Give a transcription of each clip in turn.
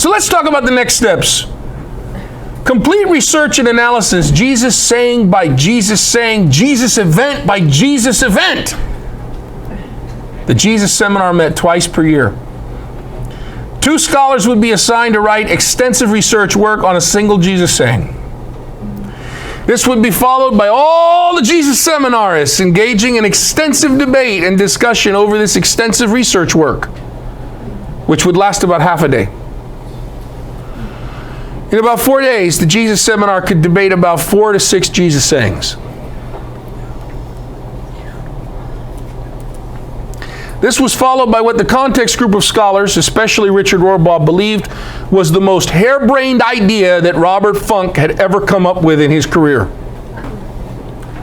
So let's talk about the next steps. Complete research and analysis. Jesus saying by Jesus saying. Jesus event by Jesus event. The Jesus Seminar met twice per year. 2 scholars would be assigned to write extensive research work on a single Jesus saying. This would be followed by all the Jesus seminarists engaging in extensive debate and discussion over this extensive research work, which would last about half a day. In about 4 days, the Jesus Seminar could debate about 4 to 6 Jesus sayings. This was followed by what the context group of scholars, especially Richard Rohrbaugh, believed was the most harebrained idea that Robert Funk had ever come up with in his career.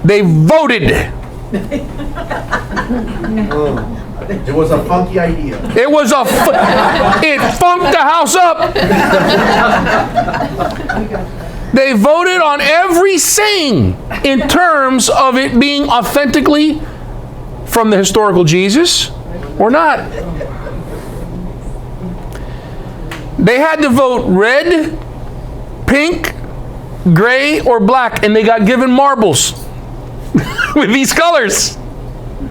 They voted. It was a funky idea. It was it funked the house up. They voted on every saying in terms of it being authentically from the historical Jesus or not. They had to vote red, pink, gray, or black, and they got given marbles with these colors.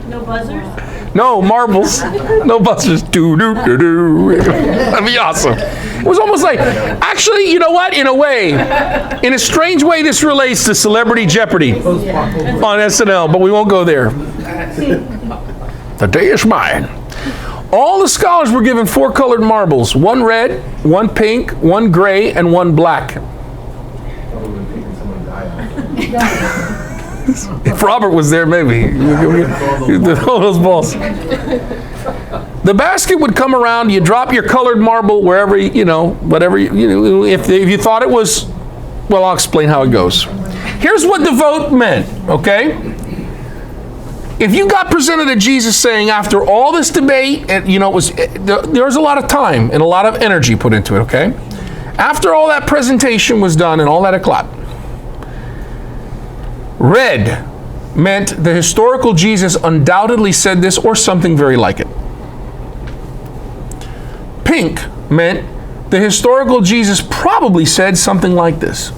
No buzzers? No marbles. No buzzers. Do-do-do-do. That'd be awesome. It was almost like, actually, you know what? In a way, in a strange way, this relates to Celebrity Jeopardy on SNL, but we won't go there. The day is mine. All the scholars were given 4 colored marbles, 1 red, 1 pink, 1 gray, and 1 black. If Robert was there, maybe. All those balls. The basket would come around, you drop your colored marble wherever, whatever, if you thought it was, well, I'll explain how it goes. Here's what the vote meant, okay? If you got presented a Jesus saying after all this debate, and there was a lot of time and a lot of energy put into it, okay? After all that presentation was done and all that o'clock, red meant the historical Jesus undoubtedly said this or something very like it. Pink meant the historical Jesus probably said something like this.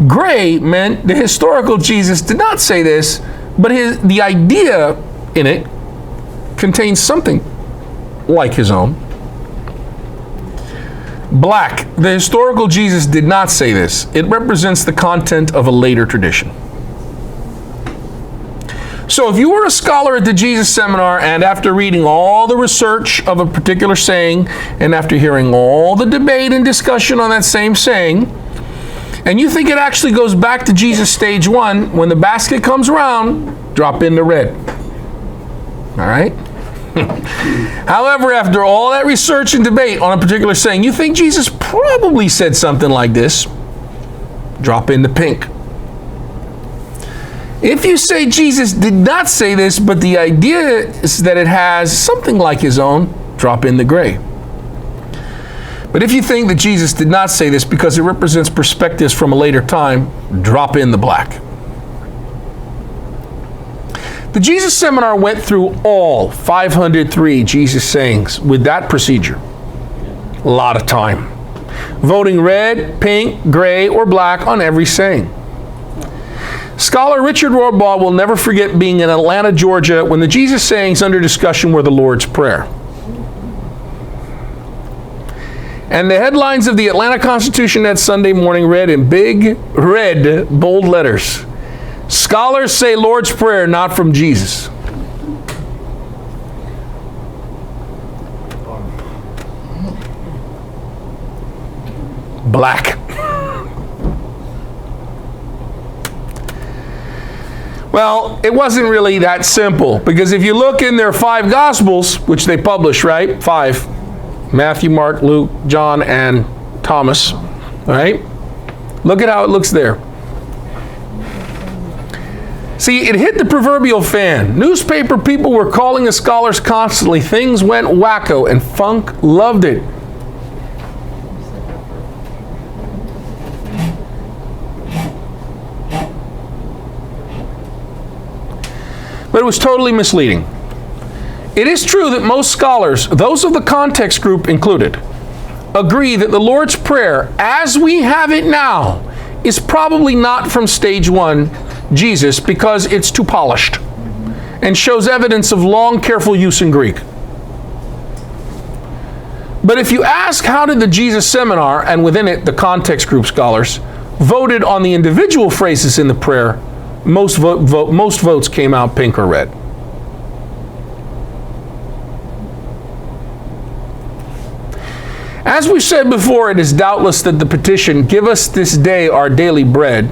Gray meant the historical Jesus did not say this, but the idea in it contains something like his own. Black, the historical Jesus did not say this. It represents the content of a later tradition. So if you were a scholar at the Jesus Seminar and after reading all the research of a particular saying and after hearing all the debate and discussion on that same saying, and you think it actually goes back to Jesus stage 1, when the basket comes around, drop in the red. All right? However, after all that research and debate on a particular saying, you think Jesus probably said something like this, drop in the pink. If you say Jesus did not say this, but the idea is that it has something like his own, drop in the gray. But if you think that Jesus did not say this because it represents perspectives from a later time, drop in the black. The Jesus Seminar went through all 503 Jesus sayings with that procedure. A lot of time. Voting red, pink, gray, or black on every saying. Scholar Richard Rohrbaugh will never forget being in Atlanta, Georgia, when the Jesus sayings under discussion were the Lord's Prayer. And the headlines of the Atlanta Constitution that Sunday morning read in big, red, bold letters, "Scholars say Lord's Prayer not from Jesus." Black. Well, it wasn't really that simple, because if you look in their 5 Gospels, which they publish, right? 5. Matthew, Mark, Luke, John, and Thomas, right? Look at how it looks there. See, it hit the proverbial fan. Newspaper people were calling the scholars constantly. Things went wacko, and Funk loved it. But it was totally misleading. It is true that most scholars, those of the context group included, agree that the Lord's Prayer, as we have it now, is probably not from stage 1, Jesus, because it's too polished and shows evidence of long, careful use in Greek. But if you ask how did the Jesus Seminar, and within it the context group scholars, voted on the individual phrases in the prayer, most votes came out pink or red. As we said before, it is doubtless that the petition, "Give us this day our daily bread,"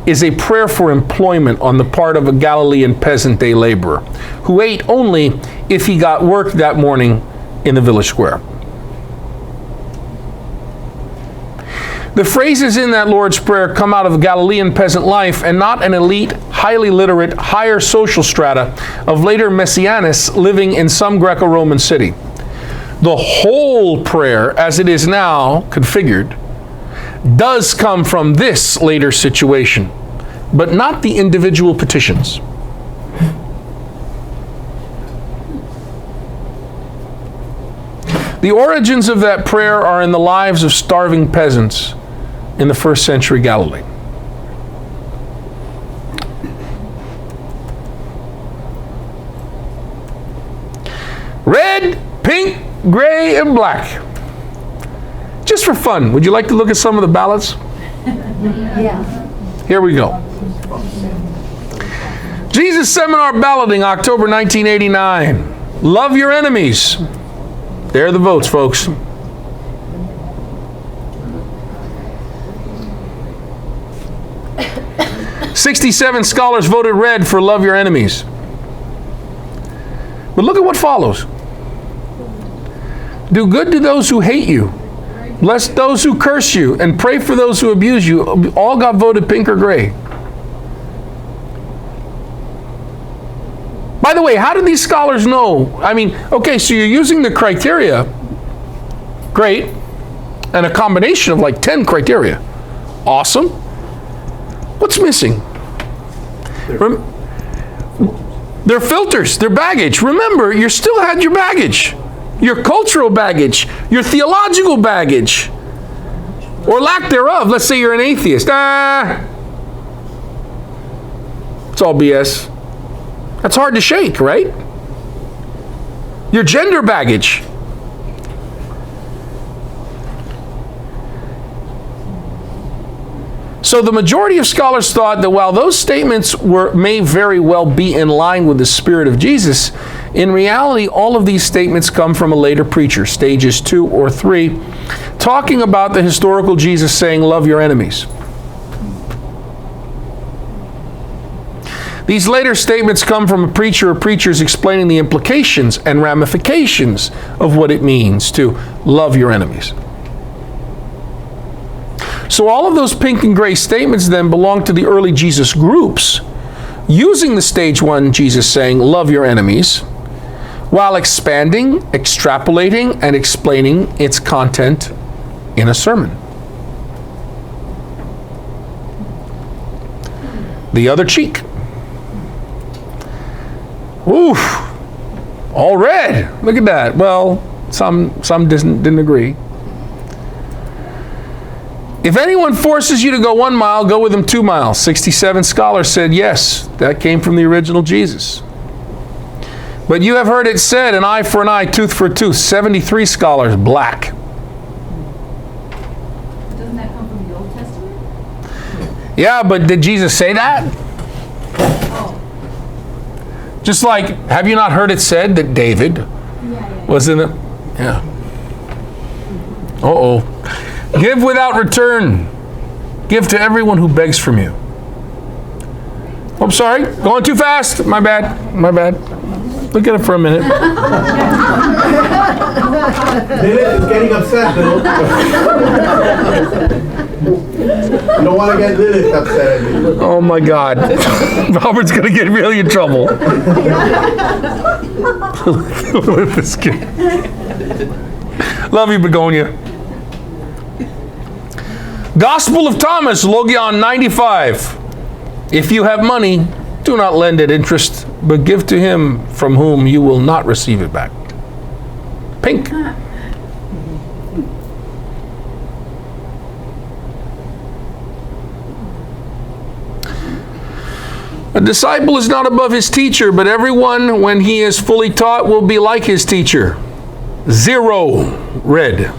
is a prayer for employment on the part of a Galilean peasant-day laborer who ate only if he got work that morning in the village square. The phrases in that Lord's Prayer come out of Galilean peasant life and not an elite, highly literate, higher social strata of later messianists living in some Greco-Roman city. The whole prayer, as it is now configured, does come from this later situation, but not the individual petitions. The origins of that prayer are in the lives of starving peasants in the first century Galilee. Red, pink, gray, and black. Just for fun, would you like to look at some of the ballots? Yeah. Here we go. Jesus Seminar Balloting, October 1989. Love your enemies. There are the votes, folks. "67 scholars voted red for love your enemies." But look at what follows. "Do good to those who hate you. Bless those who curse you, and pray for those who abuse you." All got voted pink or gray. By the way, how do these scholars know? I mean, okay, so you're using the criteria. Great. And a combination of like 10 criteria. Awesome. What's missing? Their filters, their baggage. Remember, you still had your baggage. Your cultural baggage, your theological baggage, or lack thereof. Let's say you're an atheist. It's all BS. That's hard to shake, right? Your gender baggage. So the majority of scholars thought that while those statements may very well be in line with the spirit of Jesus, in reality, all of these statements come from a later preacher, stages 2 or 3, talking about the historical Jesus saying, "Love your enemies." These later statements come from a preacher or preachers explaining the implications and ramifications of what it means to love your enemies. So all of those pink and gray statements then belong to the early Jesus groups, using the stage 1 Jesus saying, "Love your enemies," while expanding, extrapolating, and explaining its content in a sermon. The other cheek. Oof, all red. Look at that. Well, some didn't agree. "If anyone forces you to go 1 mile, go with them 2 miles. 67 scholars said yes, that came from the original Jesus. "But you have heard it said, an eye for an eye, tooth for a tooth." 73 scholars, black. Doesn't that come from the Old Testament? Yeah, but did Jesus say that? Oh. Just like, have you not heard it said that David was in it? Yeah. Uh-oh. "Give without return. Give to everyone who begs from you." Oh, sorry. Going too fast. My bad. My bad. Look at it for a minute. Lilith is getting upset, Bill. You don't want to get Lilith upset at me. Oh my God. Robert's going to get really in trouble. Look at this kid. Love you, Begonia. Gospel of Thomas, Logion 95. "If you have money, do not lend at interest, but give to him from whom you will not receive it back. Pink. A disciple is not above his teacher, but everyone, when he is fully taught, will be like his teacher. 0, red.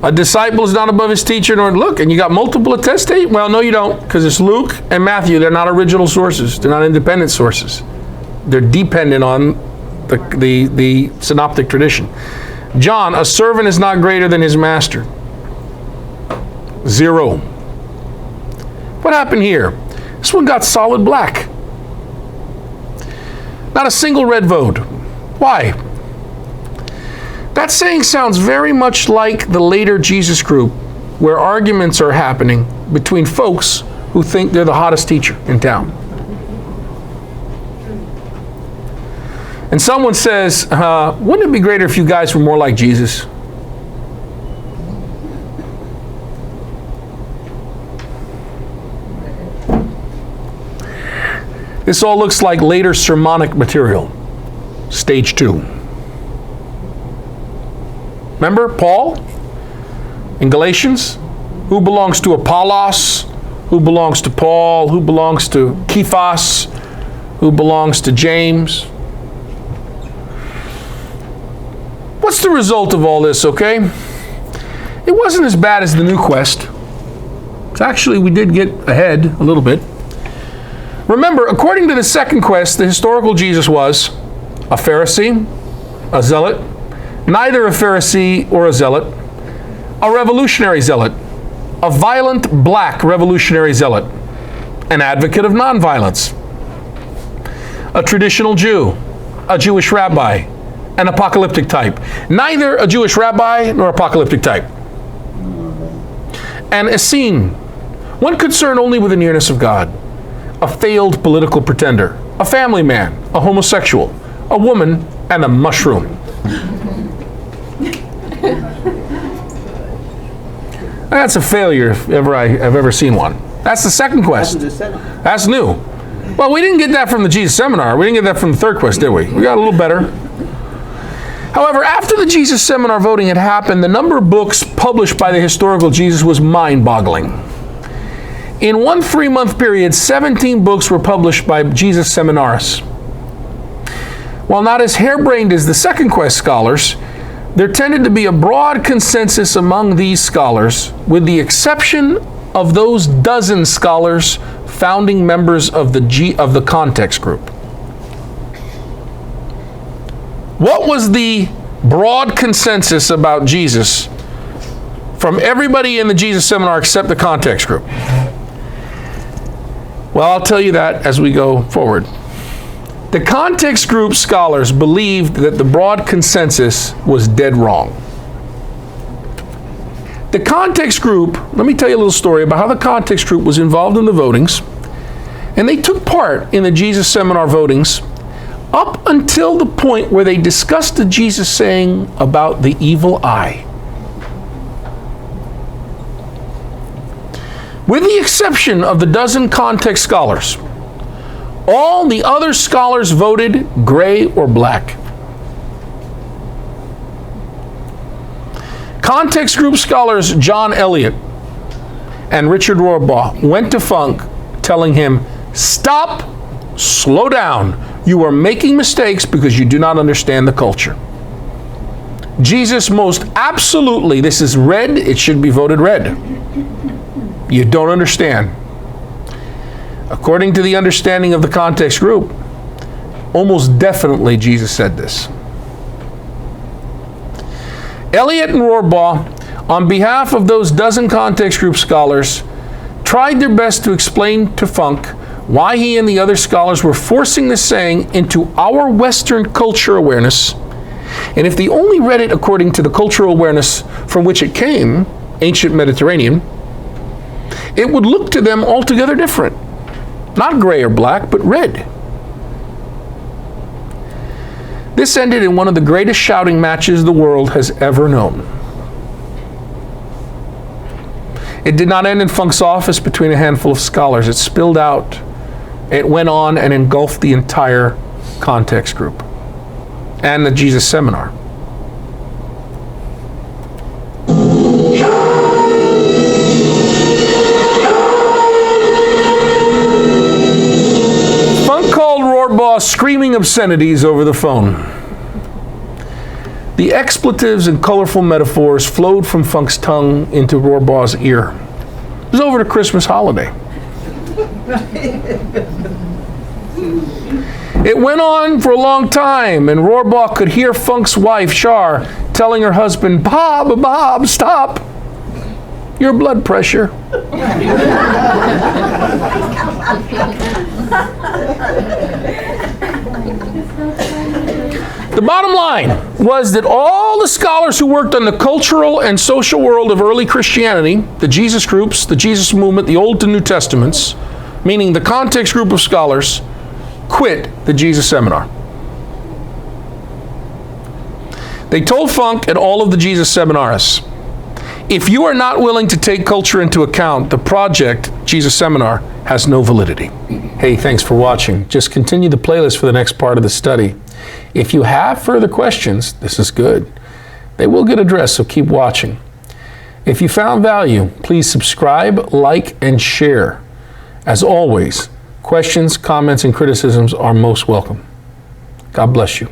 A disciple is not above his teacher, nor look, and you got multiple attestate? Well, no, you don't, because it's Luke and Matthew. They're not original sources. They're not independent sources. They're dependent on the synoptic tradition. John, a servant is not greater than his master. 0. What happened here? This one got solid black. Not a single red vote. Why? That saying sounds very much like the later Jesus group, where arguments are happening between folks who think they're the hottest teacher in town. And someone says, wouldn't it be greater if you guys were more like Jesus? This all looks like later sermonic material. Stage 2. Remember Paul in Galatians? Who belongs to Apollos? Who belongs to Paul? Who belongs to Cephas? Who belongs to James? What's the result of all this, okay? It wasn't as bad as the new quest. Actually, we did get ahead a little bit. Remember, according to the second quest, the historical Jesus was a Pharisee, a zealot, neither a Pharisee or a zealot, a revolutionary zealot, a violent black revolutionary zealot, an advocate of nonviolence, a traditional Jew, a Jewish rabbi, an apocalyptic type. Neither a Jewish rabbi nor apocalyptic type. An Essene, one concerned only with the nearness of God. A failed political pretender, a family man, a homosexual, a woman, and a mushroom. That's a failure if ever I've ever seen one. That's the second quest. That's new. Well, we didn't get that from the Jesus Seminar. We didn't get that from the third quest, did we? We got a little better. However, after the Jesus Seminar voting had happened, the number of books published by the historical Jesus was mind-boggling. In one 3-month period, 17 books were published by Jesus seminarists. While not as harebrained as the second quest scholars, there tended to be a broad consensus among these scholars, with the exception of those dozen scholars founding members of the context group. What was the broad consensus about Jesus from everybody in the Jesus Seminar except the context group? Well, I'll tell you that as we go forward. The context group scholars believed that the broad consensus was dead wrong. The context group, let me tell you a little story about how the context group was involved in the votings, and they took part in the Jesus Seminar votings up until the point where they discussed the Jesus saying about the evil eye. With the exception of the dozen context scholars, all the other scholars voted gray or black. Context group scholars John Elliott and Richard Rohrbaugh went to Funk telling him, "Stop, slow down. You are making mistakes because you do not understand the culture." Jesus most absolutely, this is red, it should be voted red. You don't understand. According to the understanding of the context group, almost definitely Jesus said this. Elliott and Rohrbaugh, on behalf of those dozen context group scholars, tried their best to explain to Funk why he and the other scholars were forcing this saying into our Western culture awareness, and if they only read it according to the cultural awareness from which it came, ancient Mediterranean, it would look to them altogether different. Not gray or black, but red. This ended in one of the greatest shouting matches the world has ever known. It did not end in Funk's office between a handful of scholars. It spilled out It went on and engulfed the entire context group and the Jesus Seminar. Funk called Rohrbaugh screaming obscenities over the phone. The expletives and colorful metaphors flowed from Funk's tongue into Rohrbaugh's ear. It was over the Christmas holiday. It went on for a long time, and Rohrbaugh could hear Funk's wife, Shar, telling her husband, Bob, stop. Your blood pressure. The bottom line was that all the scholars who worked on the cultural and social world of early Christianity, the Jesus groups, the Jesus movement, the Old to New Testaments, meaning the context group of scholars, quit the Jesus Seminar. They told Funk and all of the Jesus seminarists, if you are not willing to take culture into account, the project, Jesus Seminar, has no validity. Hey, thanks for watching. Just continue the playlist for the next part of the study. If you have further questions, this is good. They will get addressed, so keep watching. If you found value, please subscribe, like, and share. As always, questions, comments, and criticisms are most welcome. God bless you.